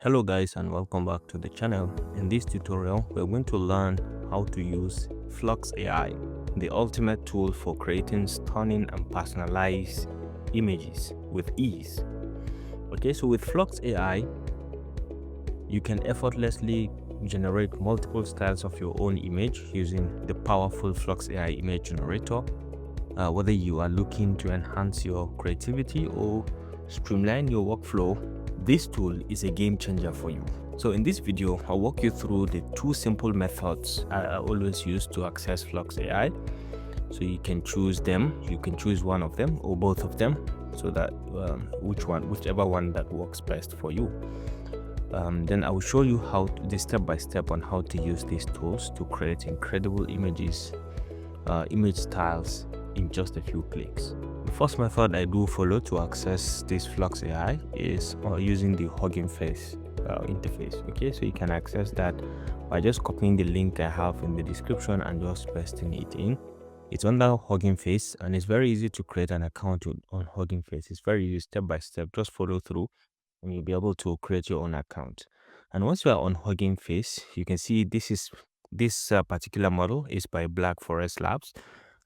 Hello guys and welcome back to the channel. In this tutorial, we're going to learn how to use Fliux AI, the ultimate tool for creating stunning and personalized images with ease. Okay, so with Fliux AI, you can effortlessly generate multiple styles of your own image using the powerful Fliux AI image generator. Whether you are looking to enhance your creativity or streamline your workflow, this tool is a game changer for you. So in this video, I'll walk you through the two simple methods I always use to access Fliux AI. So you can choose them, you can choose one of them or both of them, so that whichever one that works best for you. Then I will show you the step by step on how to use these tools to create incredible images, image styles in just a few clicks. The first method I do follow to access this Fliux AI is using the Hugging Face interface. Okay, so you can access that by just copying the link I have in the description and just pasting it in. It's under Hugging Face and it's very easy to create an account on Hugging Face. It's very easy, step by step. Just follow through and you'll be able to create your own account. And once you are on Hugging Face, you can see this particular model is by Black Forest Labs,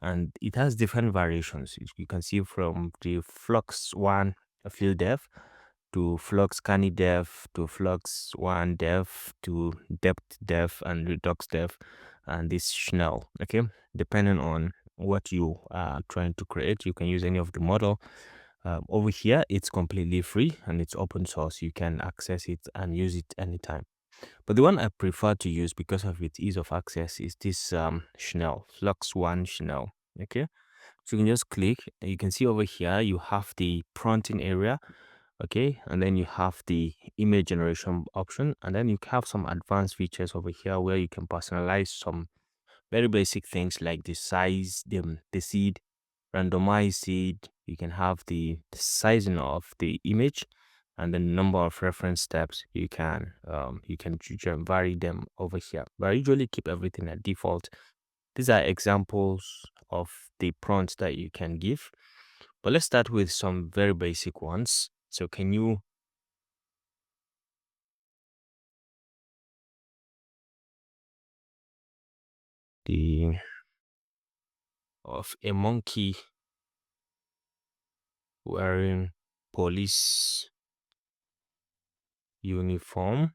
and it has different variations. You can see from the Fliux.1 Field Dev to Flux Canny Dev to Fliux.1 Dev to Depth Dev and Redux Dev and this Schnell. Okay, depending on what you are trying to create, you can use any of the model. Over here, it's completely free and it's open source. You can access it and use it anytime. But the one I prefer to use because of its ease of access is this Schnell, Flux.1 Schnell. Okay, so you can just click. You can see over here you have the prompting area. Okay, and then you have the image generation option, and then you have some advanced features over here where you can personalize some very basic things like the size, the seed, randomize seed. You can have the sizing of the image and the number of reference steps. You can vary them over here, but I usually keep everything at default. These are examples of the prompts that you can give, but let's start with some very basic ones. So can you the of a monkey wearing police uniform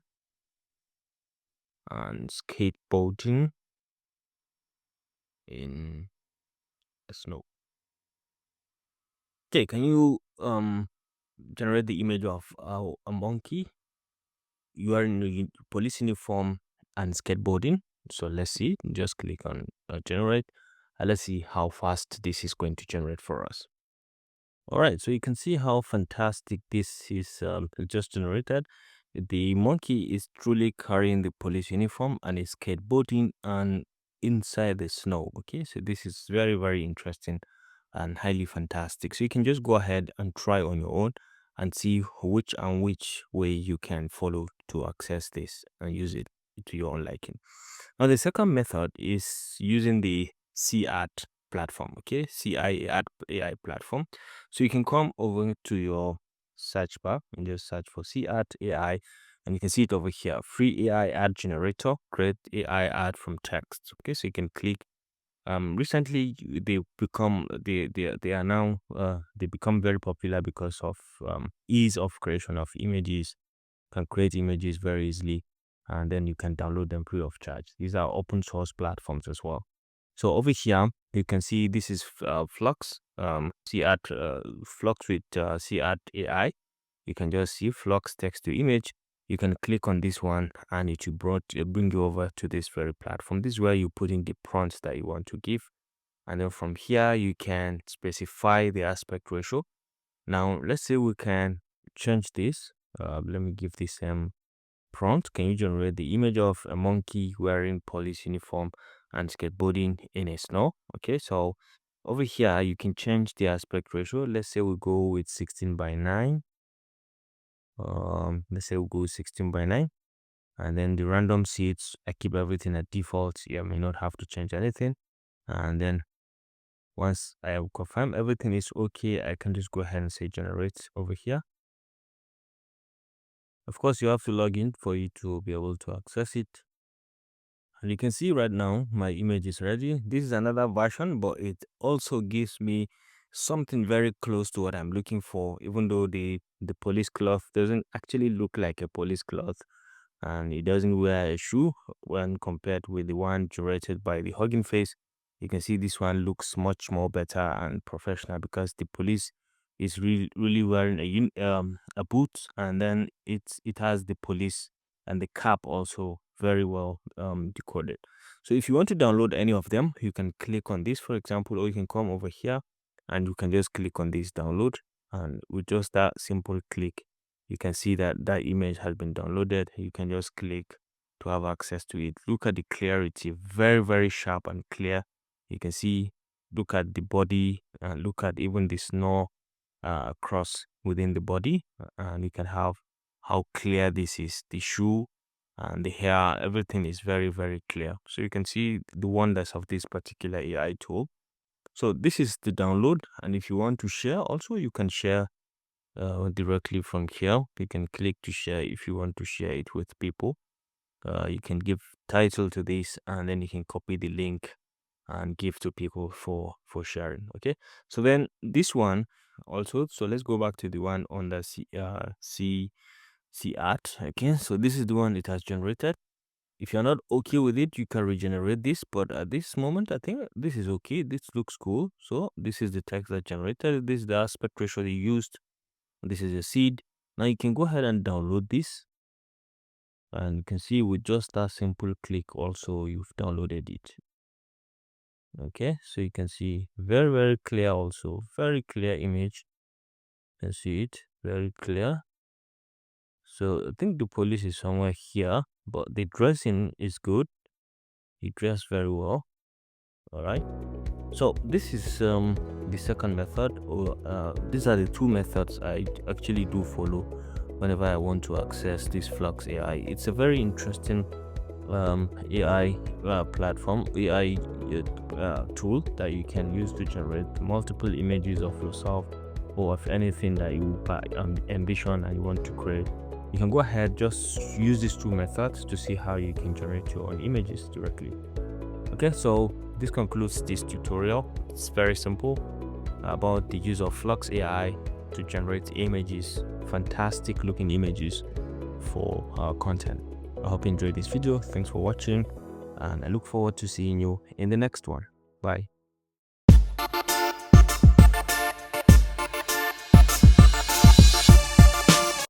and skateboarding in the snow. Okay, can you generate the image of a monkey you are in a police uniform and skateboarding? So let's see. Just click on generate and let's see how fast this is going to generate for us. All right, so you can see how fantastic this is just generated. The monkey is truly carrying the police uniform and is skateboarding and inside the snow. Okay, so this is very, very interesting and highly fantastic. So you can just go ahead and try on your own and see which way you can follow to access this and use it to your own liking. Now, the second method is using the CArt platform. Okay, CI AI platform. So you can come over to your search bar and just search for CArt AI, and you can see it over here. Free AI ad generator, create AI ad from text. Okay, so you can click. Recently they are now they become very popular because of ease of creation of images. Can create images very easily, and then you can download them free of charge. These are open source platforms as well. So over here, you can see this is Flux, CArt, Flux with CArt AI. You can just see Flux text to image. You can click on this one and it will bring you over to this very platform. This is where you put in the prompts that you want to give. And then from here, you can specify the aspect ratio. Now, let's say we can change this. Let me give this prompt. Can you generate the image of a monkey wearing police uniform and skateboarding in a snow? Okay, so over here you can change the aspect ratio. Let's say we go with 16:9. Let's say we go 16:9, and then the random seeds, I keep everything at default. You may not have to change anything. And then once I have confirmed everything is okay, I can just go ahead and say generate over here. Of course, you have to log in for you to be able to access it. And you can see right now my image is ready. This is another version, but it also gives me something very close to what I'm looking for, even though the police cloth doesn't actually look like a police cloth, and it doesn't wear a shoe when compared with the one generated by the Hugging Face. You can see this one looks much more better and professional because the police is really wearing a boot, and then it has the police and the cap also very well decoded. So if you want to download any of them, you can click on this, for example, or you can come over here and you can just click on this download, and with just that simple click you can see that that image has been downloaded. You can just click to have access to it. Look at the clarity, very sharp and clear. You can see, look at the body and look at even the snow across within the body, and you can have how clear this is. The shoe and the hair, everything is very clear. So you can see the wonders of this particular AI tool. So this is the download, and if you want to share also, you can share directly from here. You can click to share if you want to share it with people. You can give title to this, and then you can copy the link and give to people for sharing. Okay, so then this one also, so let's go back to the one on the C art. Okay, so this is the one it has generated. If you're not okay with it, you can regenerate this, but at this moment I think this is okay. This looks cool. So this is the text that generated. This is the aspect ratio they used. This is a seed. Now you can go ahead and download this, and you can see with just that simple click also you've downloaded it. Okay, so you can see very clear, also very clear image. You can see it very clear. So I think the police is somewhere here, but the dressing is good. He dressed very well. All right, so this is the second method, or these are the two methods I actually do follow whenever I want to access this Fliux AI. It's a very interesting AI platform, AI tool that you can use to generate multiple images of yourself or of anything that you ambition and you want to create. You can go ahead, just use these two methods to see how you can generate your own images directly. Okay, so this concludes this tutorial. It's very simple about the use of Fliux AI to generate images, fantastic looking images for our content. I hope you enjoyed this video. Thanks for watching, and I look forward to seeing you in the next one. Bye.